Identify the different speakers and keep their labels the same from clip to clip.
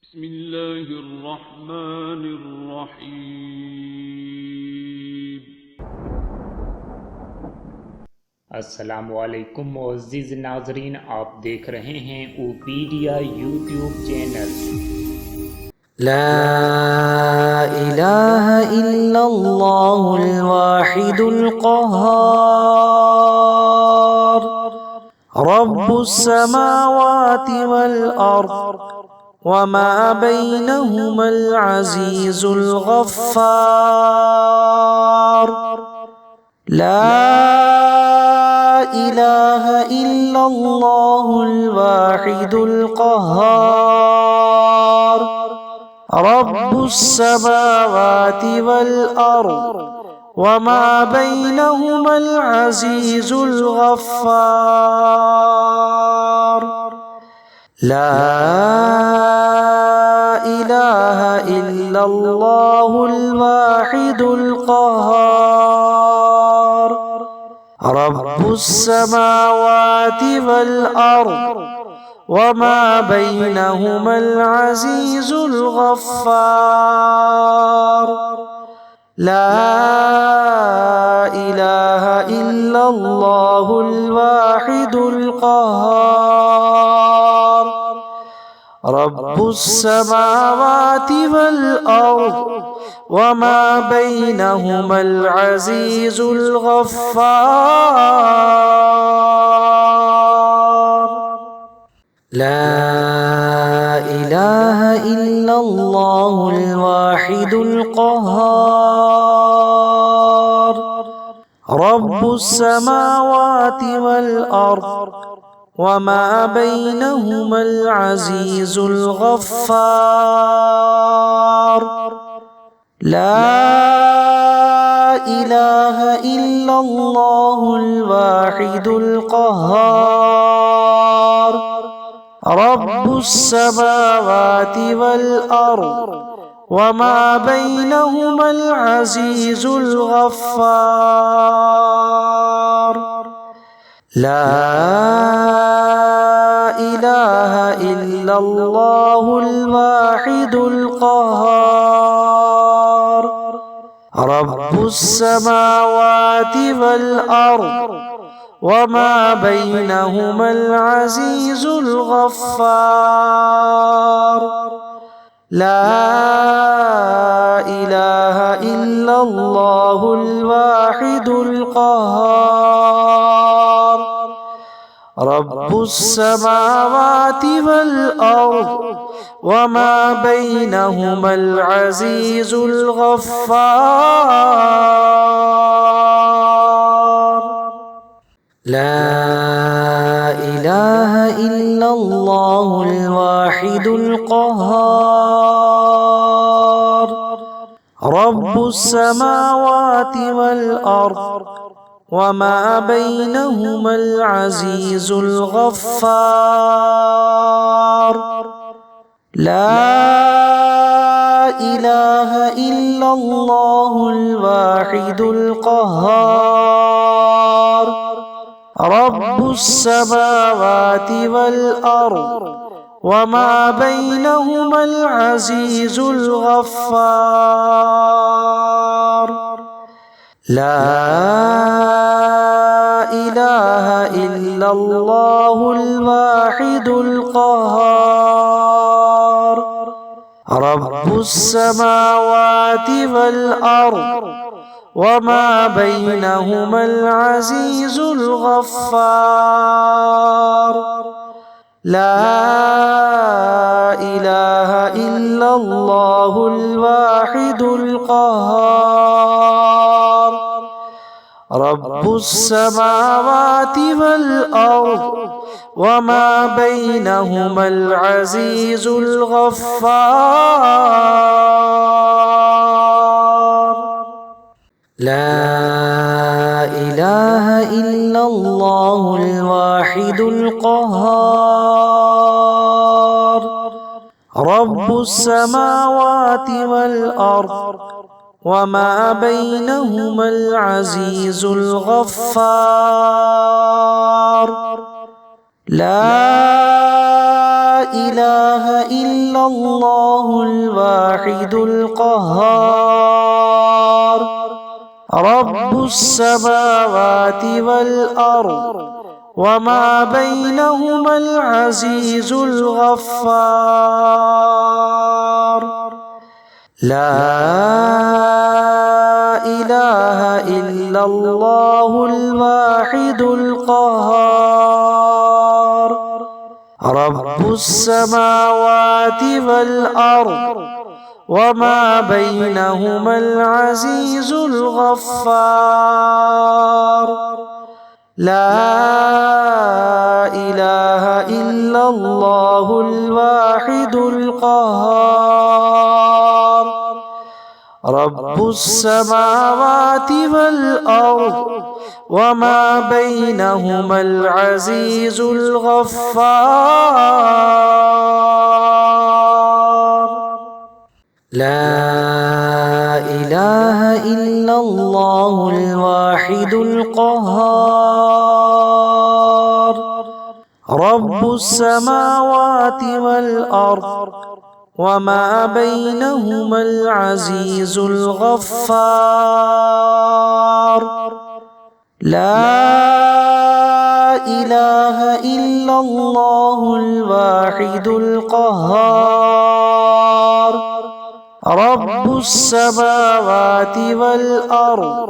Speaker 1: बिस्मिल्लाहिर्रहमानिर्रहीम।
Speaker 2: अस्सलामुअलैकुम मुअज़्ज़िज़ नाज़रीन, आप देख रहे हैं ओपीडिया यूट्यूब चैनल।
Speaker 3: ला इलाहा इल्लल्लाहुल वाहिदुल क़ह्हार रब्बुस समावाति वल अर्द वमा बैनहुमल अज़ीज़ुल गफ़्फ़ार। ला इलाहा इल्लल्लाहुल वाहिदुल क़ह्हार रब्बुस समावाति वल अर्द वमा बैनहुमल अज़ीज़ुल गफ़्फ़ार। ला इलाहा इल्लल्लाहुल वाहिदुल क़ह्हार रब्बुस समावाति वल अर्द वमा बैनहुमल अज़ीज़ुल गफ़्फ़ार। ला इलाहा इल्लल्लाहुल वाहिदुल क़ह्हार रब्बुस समावाति वल अर्द वमा बैनहुमल अज़ीज़ुल गफ़्फ़ार। ला इलाहा इल्लल्लाहुल वाहिदुल क़ह्हार रब्बुस समावाति वल अर्द वमा बैनहुमल अज़ीज़ुल गफ़्फ़ार। ला इलाहा इल्लल्लाहुल वाहिदुल क़ह्हार रब्बुस समावाति वल अर्द वमा बैनहुमल अज़ीज़ुल गफ़्फ़ार। ला इलाहा इल्लल्लाहुल वाहिदुल क़ह्हार रब्बुस समावाति वल अर्द वमा बैनहुमल अज़ीज़ुल गफ़्फ़ार। ला इलाहा इल्लल्लाहुल वाहिदुल क़ह्हार रब्बुस समावाति वल अर्द वमा बैनहुमल अज़ीज़ुल गफ़्फ़ार। ला इलाहा इल्लल्लाहुल वाहिदुल क़ह्हार रब्बुस समावाति वल अर्द वमा बैनहुमल अज़ीज़ुल गफ़्फ़ार। ला इलाहा इल्लल्लाहुल वाहिदुल क़ह्हार रब्बुस समावाति वल अर्द वमा बैनहुमल अज़ीज़ुल गफ़्फ़ार। ला इलाहा इल्लल्लाहुल वाहिदुल क़ह्हार रब्बुस समावाति वल अर्द वमा बैनहुमल अज़ीज़ुल गफ़्फ़ार। ला इलाहा इल्लल्लाहुल वाहिदुल क़ह्हार रब्बुस समावाति वल अर्द वमा बैनहुमल अज़ीज़ुल गफ़्फ़ार। ला इलाहा इल्लल्लाहुल वाहिदुल क़ह्हार रब्बुस समावाति वल अर्द वमा बैनहुमल अज़ीज़ुल गफ़्फ़ार। ला إله إلا الله الواحد القهار رب السماوات والأرض وما بينهما العزيز الغفار لا إله إلا الله الواحد القهار رب السماوات والأرض وما بينهما العزيز الغفار لا إله إلا الله الواحد القهار رب السماوات والأرض وما بينهما العزيز الغفار لا إله إلا الله الواحد القهار رب السماوات والأرض وما بينهما العزيز الغفار لا إله إلا الله الواحد القهار رب السماوات والأرض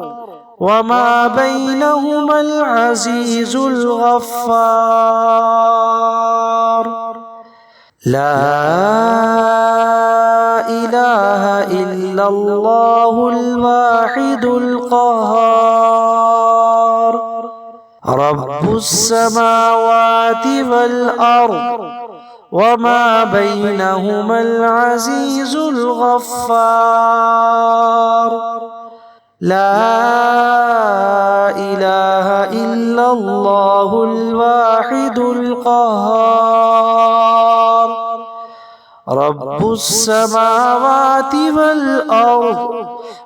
Speaker 3: وما بينهما العزيز الغفار لا إله إلا الله الواحد القهار رب السماوات والأرض وما بينهما العزيز الغفار لا إله إلا الله الواحد القهار رب السماوات والأرض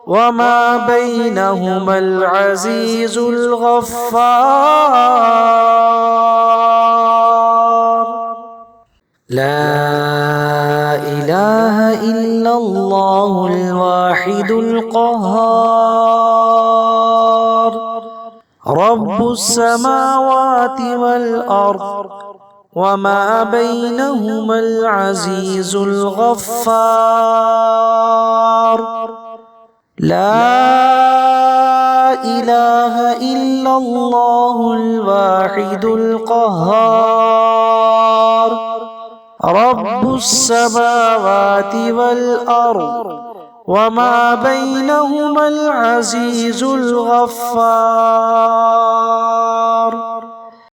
Speaker 3: وما بينهما العزيز الغفار لا إله إلا الله الواحد القهار رب السماوات والأرض وما بينهما العزيز الغفار لا إله إلا الله الواحد القهار رب السماوات والأرض وما بينهما العزيز الغفار